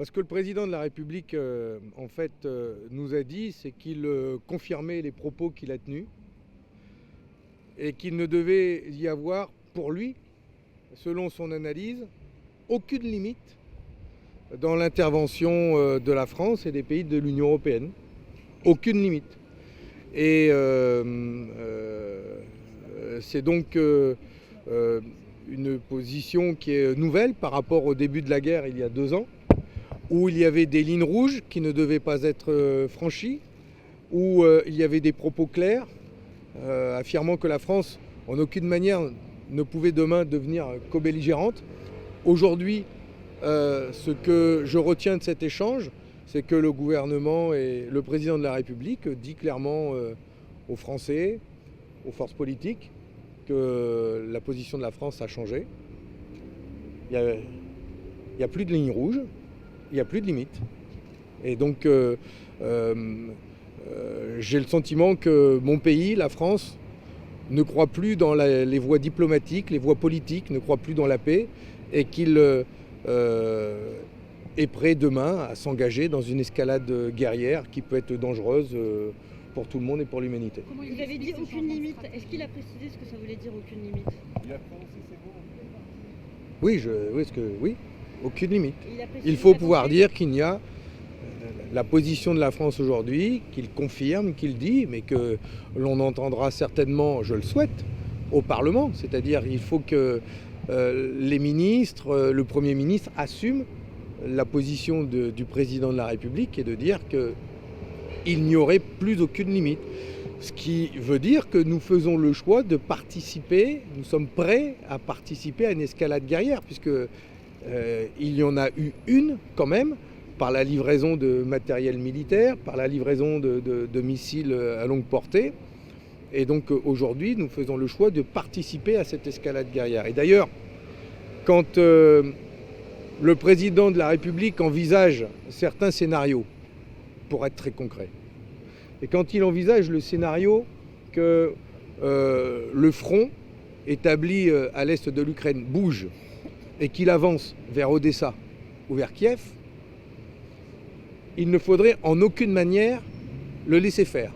Ce que le président de la République, nous a dit, c'est qu'il confirmait les propos qu'il a tenus et qu'il ne devait y avoir, pour lui, selon son analyse, aucune limite dans l'intervention de la France et des pays de l'Union européenne. Aucune limite. Et c'est donc une position qui est nouvelle par rapport au début de la guerre il y a 2 ans, où il y avait des lignes rouges qui ne devaient pas être franchies, où il y avait des propos clairs affirmant que la France, en aucune manière, ne pouvait demain devenir co-belligérante. Aujourd'hui, ce que je retiens de cet échange, c'est que le gouvernement et le président de la République dit clairement aux Français, aux forces politiques, que la position de la France a changé. Il n'y a plus de ligne rouge, il n'y a plus de limite. Et donc, j'ai le sentiment que mon pays, la France, ne croit plus dans les voies diplomatiques, les voies politiques, ne croit plus dans la paix, et qu'il est prêt demain à s'engager dans une escalade guerrière qui peut être dangereuse pour tout le monde et pour l'humanité. Vous avez dit aucune limite. Est-ce qu'il a précisé ce que ça voulait dire aucune limite? Oui, aucune limite. Il faut pouvoir dire qu'il y a la position de la France aujourd'hui, qu'il confirme, qu'il dit, mais que l'on entendra certainement, je le souhaite, au Parlement. C'est-à-dire il faut que les ministres, le Premier ministre assument la position du président de la République et de dire qu'il n'y aurait plus aucune limite. Ce qui veut dire que nous faisons le choix de participer, nous sommes prêts à participer à une escalade guerrière, puisque il y en a eu une quand même, par la livraison de matériel militaire, par la livraison de missiles à longue portée. Et donc aujourd'hui, nous faisons le choix de participer à cette escalade guerrière. Et d'ailleurs, quand le président de la République envisage certains scénarios, pour être très concret, et quand il envisage le scénario que le front établi à l'est de l'Ukraine bouge et qu'il avance vers Odessa ou vers Kiev, il ne faudrait en aucune manière le laisser faire.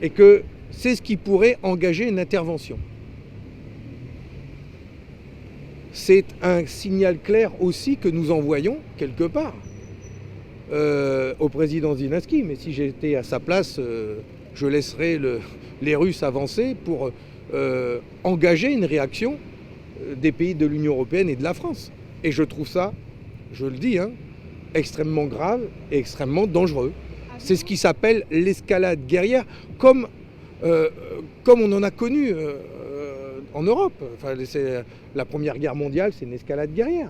Et que c'est ce qui pourrait engager une intervention. C'est un signal clair aussi que nous envoyons quelque part au président Zelensky. Mais si j'étais à sa place, je laisserais les Russes avancer pour engager une réaction des pays de l'Union européenne et de la France. Et je trouve ça, je le dis, extrêmement grave et extrêmement dangereux. C'est ce qui s'appelle l'escalade guerrière, comme on en a connu en Europe. Enfin, la Première Guerre mondiale, c'est une escalade guerrière.